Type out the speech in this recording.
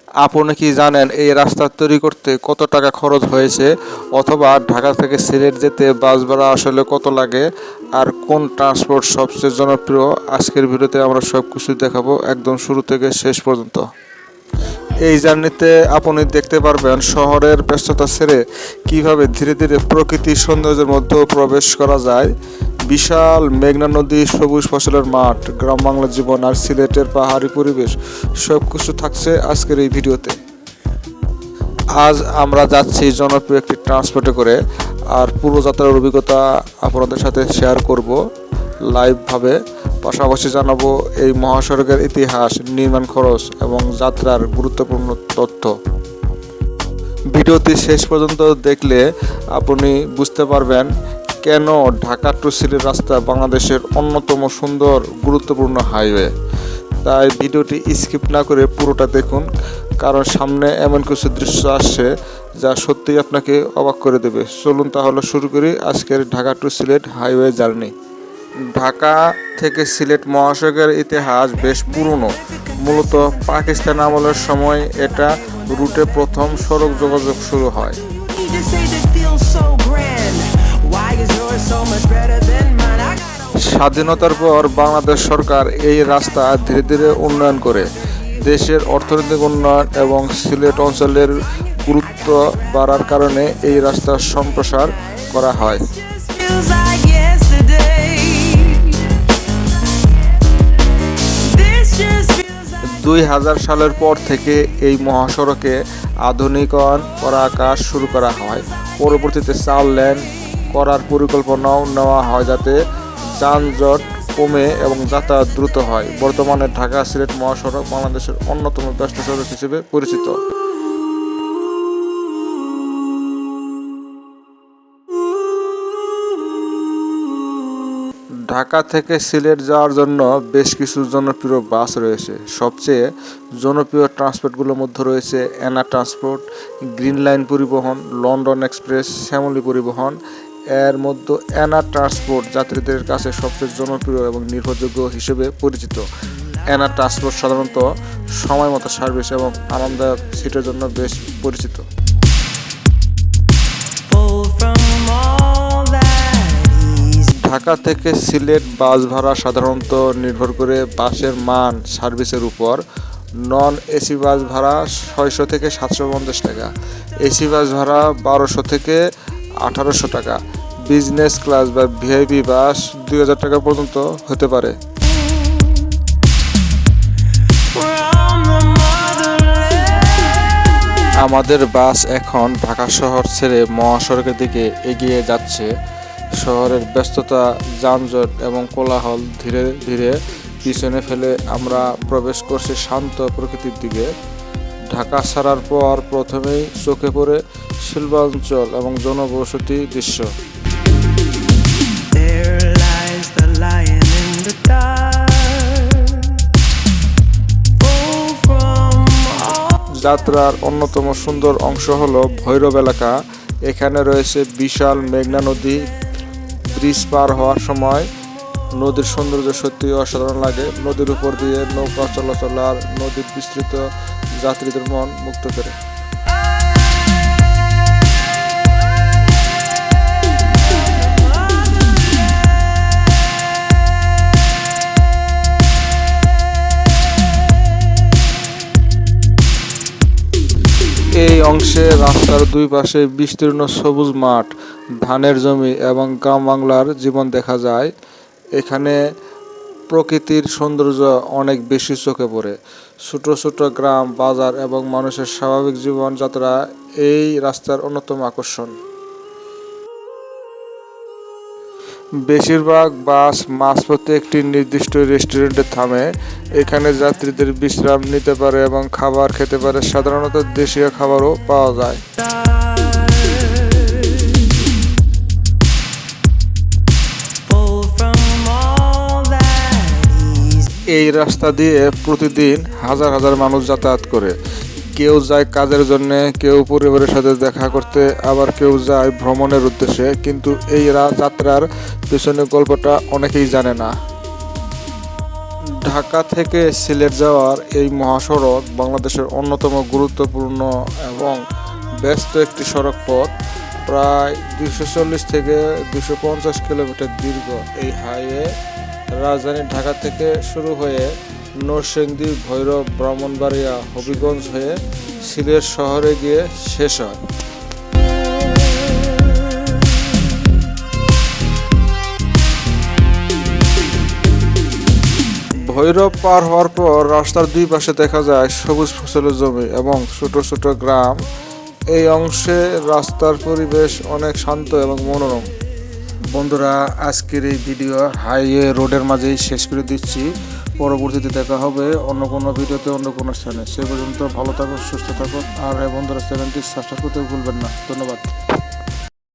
আপনি কি জানেন এই রাস্তা তৈরি করতে কত টাকা খরচ হয়েছে, অথবা ঢাকা থেকে সিলেট যেতে বাস ভাড়া আসলে কত লাগে, আর কোন ট্রান্সপোর্ট সবচেয়ে জনপ্রিয়? আজকের ভিডিওতে আমরা সব কিছু দেখাবো একদম শুরু থেকে শেষ পর্যন্ত। এই জার্নিতে আপনি দেখতে পারবেন শহরের ব্যস্ততা ছেড়ে কিভাবে ধীরে ধীরে প্রকৃতির সৌন্দর্যের মধ্যে প্রবেশ করা যায়। বিশাল মেঘনা নদী, সবুজ ফসলের মাঠ, গ্রাম বাংলার জীবন আর সিলেটের পাহাড়ি পরিবেশ সব কিছু থাকছে আজকের এই ভিডিওতে। আজ আমরা যাচ্ছি জনপ্রিয় একটি ট্রান্সপোর্টে করে, আর পুরো যাত্রার অভিজ্ঞতা আপনাদের সাথে শেয়ার করব লাইভভাবে। পাশাপাশি জানাবো এই মহাসড়কের ইতিহাস, নির্মাণ খরচ এবং যাত্রার গুরুত্বপূর্ণ তথ্য। ভিডিওটি শেষ পর্যন্ত দেখলে আপনি বুঝতে পারবেন কেন ঢাকা টু সিলেট রাস্তা বাংলাদেশের অন্যতম সুন্দর গুরুত্বপূর্ণ হাইওয়ে। তাই ভিডিওটি স্কিপ না করে পুরোটা দেখুন, কারণ সামনে এমন কিছু দৃশ্য আসছে যা সত্যিই আপনাকে অবাক করে দেবে। চলুন তাহলে শুরু করি আজকের Dhaka to Sylhet highway journey. Dhaka থেকে সিলেট মহাসড়কের ইতিহাস বেশ পুরনো। মূলত পাকিস্তান আমলের সময় এটা রুটে প্রথম সড়ক যোগাযোগ শুরু হয়। স্বাধীনতার পর বাংলাদেশ সরকার এই রাস্তা ধীরে ধীরে উন্নয়ন করে দেশের অর্থনৈতিক উন্নয়ন এবং সিলেট অঞ্চলের গুরুত্ব বাড়ার কারণে এই রাস্তার সম্প্রসার করা হয়। 2000 সালের পর থেকে এই মহাসড়কে আধুনিকরণ করার কাজ শুরু করা হয়। পরবর্তীতে 4 লেন করার পরিকল্পনাও নেওয়া হয় যাতে যানজট কমে এবং যাতায়াত দ্রুত হয়। বর্তমানে ঢাকা সিলেট মহাসড়ক বাংলাদেশের অন্যতম ব্যস্ত সড়ক হিসেবে পরিচিত। ঢাকা থেকে সিলেট যাওয়ার জন্য বেশ কিছু জনপ্রিয় বাস রয়েছে। সবচেয়ে জনপ্রিয় ট্রান্সপোর্টগুলোর মধ্যে রয়েছে এনা ট্রান্সপোর্ট, গ্রিন লাইন পরিবহন, লন্ডন এক্সপ্রেস, শ্যামলী পরিবহন। এর মধ্যে এনা ট্রান্সপোর্ট যাত্রীদের কাছে সবচেয়ে জনপ্রিয় এবং নির্ভরযোগ্য হিসেবে পরিচিত। এনা ট্রান্সপোর্ট সাধারণত সময় মতো সার্ভিস এবং আরামদায়ক সিটের জন্য বেশ পরিচিত। ঢাকা থেকে সিলেট বাস ভাড়া সাধারণত নির্ভর করে বাসের মান, সার্ভিসের উপর। নন এসি বাস ভাড়া 600 থেকে 750 টাকা, এসি বাস ভাড়া 1200 থেকে 1800 টাকা, বিজনেস ক্লাস বা ভিআইপি বাস 2000 টাকা পর্যন্ত হতে পারে। আমাদের বাস এখন ঢাকা শহর ছেড়ে মহাসড়কের দিকে এগিয়ে যাচ্ছে। শহরের ব্যস্ততা, যানজট এবং কোলাহল ধীরে ধীরে পিছনে ফেলে আমরা প্রবেশ করছি শান্ত প্রকৃতির দিকে। ঢাকা ছাড়ার পর প্রথমেই চোখে পড়ে শিল্পাঞ্চল এবং জনবসতি দৃশ্য। যাত্রার অন্যতম সুন্দর অংশ হলো ভৈরব এলাকা। এখানে রয়েছে বিশাল মেঘনা নদী। ব্রিজ পার হওয়ার সময় নদীর সৌন্দর্য সত্যি অসাধারণ লাগে। নদীর উপর দিয়ে নৌকা চলাচল আর নদীর বিস্তৃত যাত্রীদের মন মুক্ত করে। এই অংশে রাস্তার দুই পাশে বিস্তীর্ণ সবুজ মাঠ, ধানের জমি এবং গ্রাম বাংলার জীবন দেখা যায়। এখানে প্রকৃতির সৌন্দর্য অনেক বেশি চোখে পড়ে। ছোট ছোট গ্রাম, বাজার এবং মানুষের স্বাভাবিক জীবনযাত্রা এই রাস্তার অন্যতম আকর্ষণ। বেশিরভাগ বাস মাঝপথে একটি নির্দিষ্ট রেস্টুরেন্টে থামে। এখানে যাত্রীদের বিশ্রাম নিতে পারে এবং খাবার খেতে পারে। সাধারণত দেশীয় খাবারও পাওয়া যায়। এই রাস্তা দিয়ে প্রতিদিন হাজার হাজার মানুষ যাতায়াত করে। কেউ যায় কাজের জন্য, কেউ পরিবারের সাথে দেখা করতে, আবার কেউ যায় ভ্রমণের উদ্দেশ্যে। কিন্তু এই যাত্রার পেছনের গল্পটা অনেকেই জানে না। ঢাকা থেকে সিলেট যাওয়ার এই মহাসড়ক বাংলাদেশের অন্যতম গুরুত্বপূর্ণ এবং ব্যস্ত একটি সড়ক পথ। প্রায় 240 থেকে 250 কিলোমিটার দীর্ঘ এই হাইওয়ে রাজধানী ঢাকা থেকে শুরু হয়ে নরসিংদী, ভৈরব, ব্রাহ্মণবাড়িয়া, হবিগঞ্জ হয়ে সিলেট শহরে গিয়ে শেষ হয়। ভৈরব পার হওয়ার পর রাস্তার দুই পাশে দেখা যায় সবুজ ফসলের জমি এবং ছোট ছোট গ্রাম। এই অংশে রাস্তার পরিবেশ অনেক শান্ত এবং মনোরম। বন্ধুরা, আজকের এই ভিডিও হাইওয়ে রোডের মাঝেই শেষ করে দিচ্ছি। পরবর্তীতে দেখা হবে অন্য কোনো ভিডিওতে, অন্য কোনো স্থানে। সে পর্যন্ত ভালো থাকুন, সুস্থ থাকুন। আর বন্ধুরা, চ্যানেলটি সাবস্ক্রাইব করতে ভুলবেন না। ধন্যবাদ।